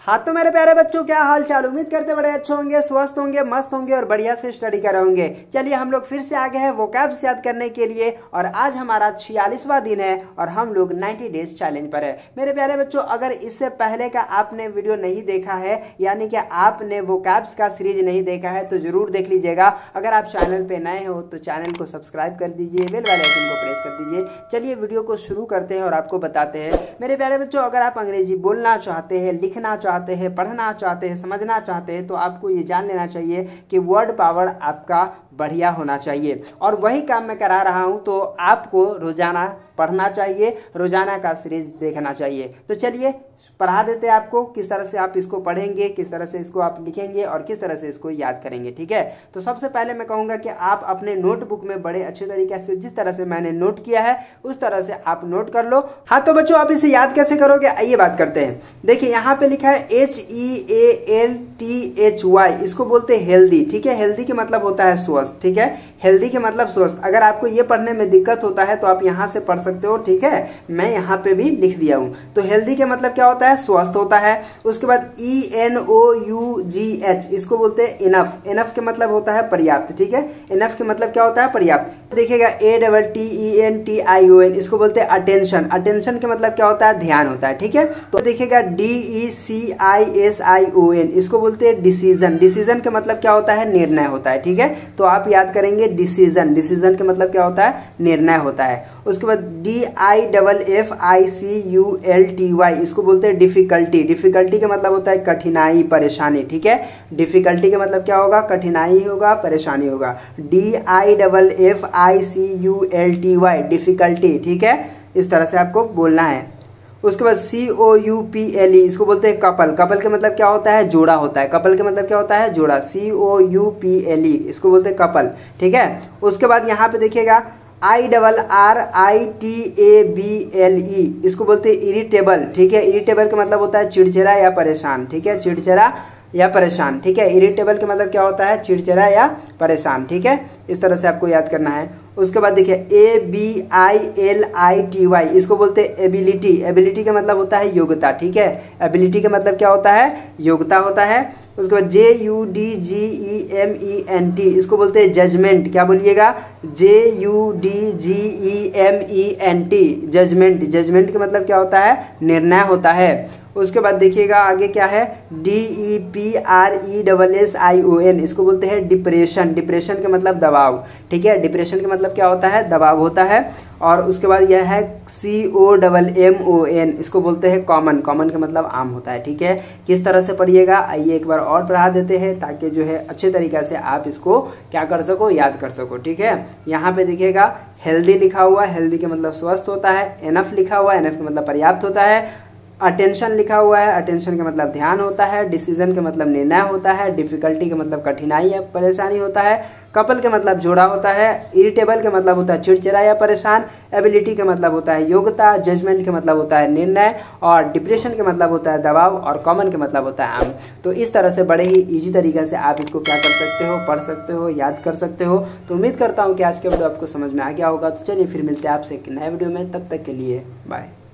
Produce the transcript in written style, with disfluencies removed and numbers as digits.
हाँ तो मेरे प्यारे बच्चों, क्या हाल चाल। उम्मीद करते बड़े अच्छे होंगे, स्वस्थ होंगे, मस्त होंगे और बढ़िया से स्टडी कर रहे होंगे। चलिए हम लोग फिर से आ गए हैं वोकैब्स याद करने के लिए और आज हमारा 46वां दिन है और हम लोग 90 डेज चैलेंज पर है। मेरे प्यारे बच्चों, अगर इससे पहले का आपने वीडियो नहीं देखा है, यानी कि आपने वोकैब्स का सीरीज नहीं देखा है, तो जरूर देख लीजिएगा। अगर आप चैनल पे नए हो तो चैनल को सब्सक्राइब कर दीजिए, बेल वाले आइकन को प्रेस कर दीजिए। चलिए वीडियो को शुरू करते हैं और आपको बताते हैं। मेरे प्यारे बच्चों, अगर आप अंग्रेजी बोलना चाहते हैं, लिखना चाहते हैं, पढ़ना चाहते हैं, समझना चाहते हैं, तो आपको ये जान लेना चाहिए कि वर्ड पावर आपका बढ़िया होना चाहिए। और वही काम मैं करा रहा हूं, तो आपको रोजाना पढ़ना चाहिए, रोजाना का सीरीज देखना चाहिए। तो चलिए पढ़ा देते हैं आपको, किस तरह से आप इसको पढ़ेंगे, किस तरह से इसको आप लिखेंगे और किस तरह से इसको याद करेंगे। ठीक है, तो सबसे पहले मैं कहूंगा कि आप अपने नोटबुक में बड़े अच्छे तरीके से, जिस तरह से मैंने नोट किया है उस तरह से आप नोट कर लो। हाँ तो बच्चों, आप इसे याद कैसे करोगे, आइए बात करते हैं। देखिए यहाँ पे लिखा है HEALTHY, इसको बोलते हैं हेल्दी। ठीक है, हेल्दी के मतलब होता है स्वस्थ। ठीक है, हेल्दी के मतलब स्वस्थ। अगर आपको ये पढ़ने में दिक्कत होता है तो आप यहाँ से पढ़ सकते हो। ठीक है, मैं यहाँ पे भी लिख दिया हूँ। तो हेल्दी के मतलब क्या होता है, स्वस्थ होता है। उसके बाद ENOUGH, इसको बोलते हैं इनफ। इनफ के मतलब होता है पर्याप्त। ठीक है, इनफ के मतलब क्या होता है, पर्याप्त। देखिएगा ATTENTION, इसको बोलते हैं अटेंशन। अटेंशन के मतलब क्या होता है, ध्यान होता है। ठीक है, तो देखिएगा DECISION, इसको बोलते हैं डिसीजन। डिसीजन के मतलब क्या होता है, निर्णय होता है। ठीक है, तो आप याद करेंगे डिसीजन। डिसीजन के मतलब क्या होता है, निर्णय होता है। उसके बाद DIFFICULTY, इसको बोलते हैं डिफिकल्टी। डिफिकल्टी का मतलब होता है कठिनाई, परेशानी। ठीक है, डिफिकल्टी का मतलब क्या होगा, कठिनाई होगा, परेशानी होगा। DIFFICULTY, difficulty. ठीक है, इस तरह से आपको बोलना है। उसके बाद COUPLE, इसको बोलते हैं कपल। कपल के मतलब क्या होता है, जोड़ा होता है। कपल के मतलब क्या होता है, जोड़ा। COUPLE, इसको बोलते हैं कपल। ठीक है, उसके बाद यहाँ पे देखिएगा IRRITABLE, इसको बोलते हैं इरिटेबल। ठीक है, इरिटेबल का मतलब होता है चिड़चिड़ा या परेशान। ठीक है, चिड़चिड़ा या परेशान। ठीक है, इरिटेबल का मतलब क्या होता है, चिड़चिड़ा या परेशान। ठीक है, इस तरह से आपको याद करना है। उसके बाद देखिए ABILITY, इसको बोलते हैं एबिलिटी। एबिलिटी का मतलब होता है योग्यता। ठीक है, एबिलिटी का मतलब क्या होता है, योग्यता होता है। उसके बाद JUDGEMENT, इसको बोलते हैं जजमेंट। क्या बोलिएगा, JUDGEMENT, जजमेंट। जजमेंट का मतलब क्या होता है, निर्णय होता है। उसके बाद देखिएगा आगे क्या है, DEPRESSION, इसको बोलते हैं डिप्रेशन। डिप्रेशन का मतलब दबाव। ठीक है, डिप्रेशन का मतलब क्या होता है, दबाव होता है। और उसके बाद यह है COMMON, इसको बोलते हैं कॉमन। कॉमन का मतलब आम होता है। ठीक है, किस तरह से पढ़िएगा, आइए एक बार और पढ़ा देते हैं ताकि जो है अच्छे तरीके से आप इसको क्या कर सको, याद कर सको। ठीक है, यहाँ पे देखिएगा हेल्दी लिखा हुआ है, हेल्दी के मतलब स्वस्थ होता है। एनफ लिखा हुआ है, एनफ के मतलब पर्याप्त होता है। अटेंशन लिखा हुआ है, अटेंशन का मतलब ध्यान होता है। डिसीजन का मतलब निर्णय होता है। डिफिकल्टी का मतलब कठिनाई या परेशानी होता है। कपल के मतलब जोड़ा होता है। इरिटेबल का मतलब होता है चिड़चिड़ा या परेशान। एबिलिटी का मतलब होता है योग्यता। जजमेंट का मतलब होता है निर्णय। और डिप्रेशन का मतलब होता है दबाव। और कॉमन का मतलब होता है आम। तो इस तरह से बड़े ही इजी तरीके से आप इसको क्या कर सकते हो, पढ़ सकते हो, याद कर सकते हो। तो उम्मीद करता हूँ कि आज के वीडियो आपको समझ में आ गया होगा। तो चलिए फिर मिलते हैं आपसे एक नए वीडियो में, तब तक के लिए बाय।